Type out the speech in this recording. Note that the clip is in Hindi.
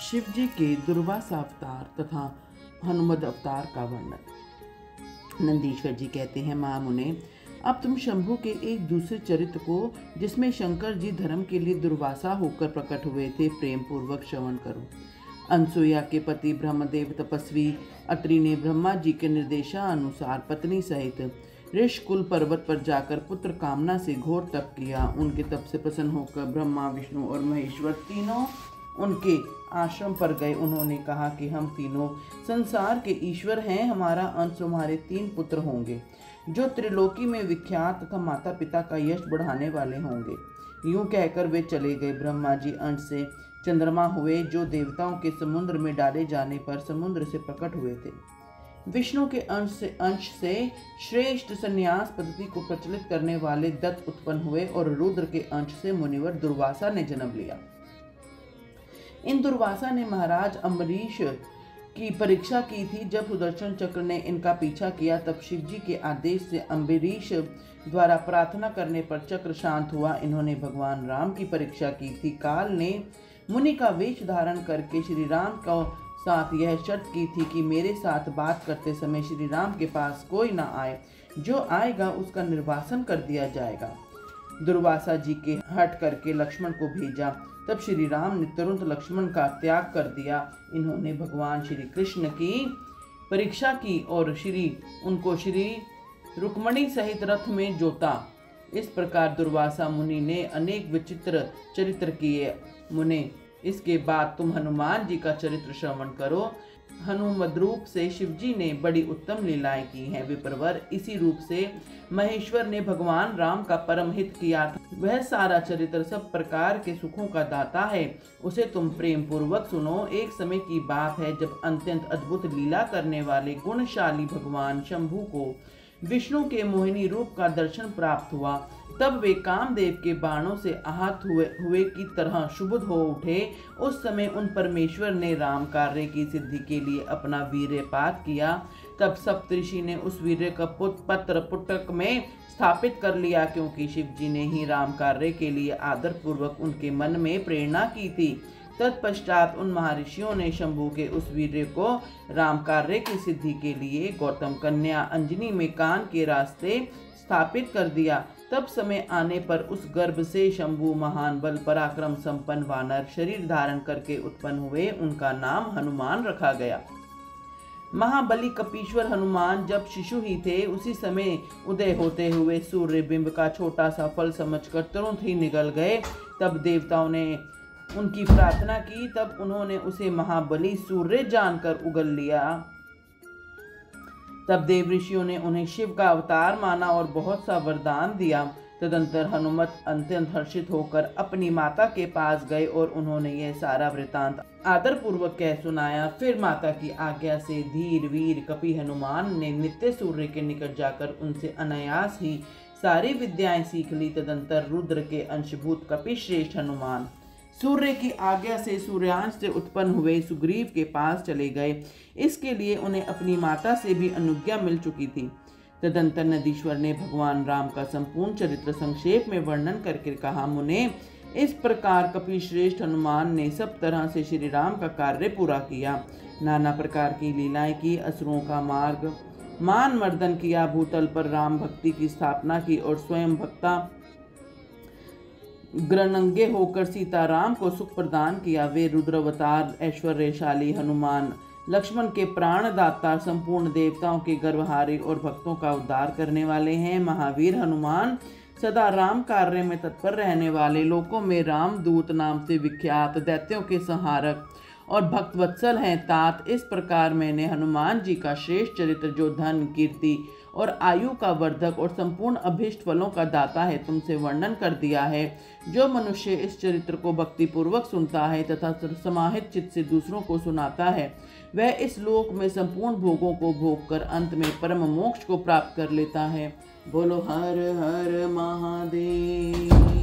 शिव जी के दुर्वासा अवतार तथा हनुमद अवतार का वर्णन। नंदीश्वर जी कहते हैं, महामुने, अब तुम शंभु के एक दूसरे चरित्र को, जिसमें शंकर जी धर्म के लिए दुर्वासा होकर प्रकट हुए थे, प्रेम पूर्वक श्रवण करो। अनसुया के पति ब्रह्मदेव तपस्वी अत्रि ने ब्रह्मा जी के निर्देशानुसार पत्नी सहित ऋषकुल पर्वत पर जाकर पुत्र कामना से घोर तप किया। उनके तप से प्रसन्न होकर ब्रह्मा, विष्णु और महेश्वर तीनों उनके आश्रम पर गए। उन्होंने कहा कि हम तीनों संसार के ईश्वर हैं, हमारा अंश हमारे 3 पुत्र होंगे जो त्रिलोकी में विख्यात तथा माता पिता का यश बढ़ाने वाले होंगे। यूं कहकर वे चले गए। ब्रह्मा जी अंश से चंद्रमा हुए, जो देवताओं के समुद्र में डाले जाने पर समुद्र से प्रकट हुए थे। विष्णु के अंश से श्रेष्ठ संन्यास पद्धति को प्रचलित करने वाले दत्त उत्पन्न हुए और रुद्र के अंश से मुनिवर दुर्वासा ने जन्म लिया। इन दुर्वासा ने महाराज अम्बरीश की परीक्षा की थी। जब सुदर्शन चक्र ने इनका पीछा किया, तब शिव जी के आदेश से अम्बरीश द्वारा प्रार्थना करने पर चक्र शांत हुआ। इन्होंने भगवान राम की परीक्षा की थी। काल ने मुनि का वेश धारण करके श्री राम को साथ यह शर्त की थी कि मेरे साथ बात करते समय श्री राम के पास कोई न आए, जो आएगा उसका निर्वासन कर दिया जाएगा। दुर्वासा जी के हट करके लक्ष्मण को भेजा। तब श्री राम ने तुरंत लक्ष्मण का त्याग कर दिया। इन्होंने भगवान श्री कृष्ण की परीक्षा की और उनको श्री रुक्मणी सहित रथ में जोता। इस प्रकार दुर्वासा मुनि ने अनेक विचित्र चरित्र किए। मुने, इसके बाद तुम हनुमान जी का चरित्र श्रवण करो। हनुमद रूप से शिव जी ने बड़ी उत्तम लीलाएं की हैं। विप्रवर, इसी रूप से महेश्वर ने भगवान राम का परम हित किया था। वह सारा चरित्र सब प्रकार के सुखों का दाता है, उसे तुम प्रेम पूर्वक सुनो। एक समय की बात है, जब अत्यंत अद्भुत लीला करने वाले गुणशाली भगवान शंभु को विष्णु के मोहिनी रूप का दर्शन प्राप्त हुआ। तब वे कामदेव के बाणों से आहत हुए की तरह शुभुद हो उठे। उस समय उन परमेश्वर ने राम कार्य की सिद्धि के लिए अपना वीर्यपात किया। तब सप्तऋषि ने उस वीर्य का पत्र पुटक में स्थापित कर लिया, क्योंकि शिव जी ने ही राम कार्य के लिए आदर पूर्वक उनके मन में प्रेरणा की थी। तत्पश्चात उन महर्षियों ने शंभु के उस वीर्य को राम कार्य की सिद्धि के लिए गौतम कन्या अंजनी में कान के रास्ते स्थापित कर दिया। तब समय आने पर उस गर्भ से शंभु महान बल पराक्रम संपन्न वानर शरीर धारण करके उत्पन्न हुए। उनका नाम हनुमान रखा गया। महाबली कपीश्वर हनुमान जब शिशु ही थे, उसी समय उदय होते हुए सूर्य बिंब का छोटा सा फल समझकर तुरंत ही निगल गए। तब देवताओं ने उनकी प्रार्थना की, तब उन्होंने उसे महाबली सूर्य जानकर उगल लिया। तब देव ऋषियों ने उन्हें शिव का अवतार माना और बहुत सा वरदान दिया। तदंतर हनुमत अत्यंत हर्षित होकर अपनी माता के पास गए और उन्होंने यह सारा वृतांत आदर पूर्वक कह सुनाया। फिर माता की आज्ञा से धीर वीर कपि हनुमान ने नित्य सूर्य के निकट जाकर उनसे अनायास ही सारी विद्याएं सीख ली। तदंतर रुद्र के अंशभूत कपि श्रेष्ठ हनुमान सूर्य की आज्ञा से सूर्यांश से उत्पन्न हुए सुग्रीव के पास चले गए। इसके लिए उन्हें अपनी माता से भी अनुज्ञा मिल चुकी थी। तदंतर नदीश्वर ने भगवान राम का संपूर्ण चरित्र संक्षेप में वर्णन करके कहा, मुने, इस प्रकार कपि श्रेष्ठ हनुमान ने सब तरह से श्री राम का कार्य पूरा किया। नाना प्रकार की लीलाएं की, असुरों का मार्ग मान मर्दन किया, भूतल पर राम भक्ति की स्थापना की और स्वयं भक्ता ग्रनंगे होकर सीताराम को सुख प्रदान किया। वे रुद्रावतार ऐश्वर्यशाली हनुमान लक्ष्मण के प्राणदाता, संपूर्ण देवताओं के गर्वहारी और भक्तों का उद्धार करने वाले हैं। महावीर हनुमान सदा राम कार्य में तत्पर रहने वाले, लोकों में रामदूत नाम से विख्यात, दैत्यों के संहारक और भक्तवत्सल हैं। तात, इस प्रकार मैंने हनुमान जी का श्रेष्ठ चरित्र, जो धन कीर्ति और आयु का वर्धक और संपूर्ण अभीष्ट फलों का दाता है, तुमसे वर्णन कर दिया है। जो मनुष्य इस चरित्र को भक्ति पूर्वक सुनता है तथा समाहित चित्त से दूसरों को सुनाता है, वह इस लोक में संपूर्ण भोगों को भोग कर अंत में परम मोक्ष को प्राप्त कर लेता है। बोलो हर हर महादेव।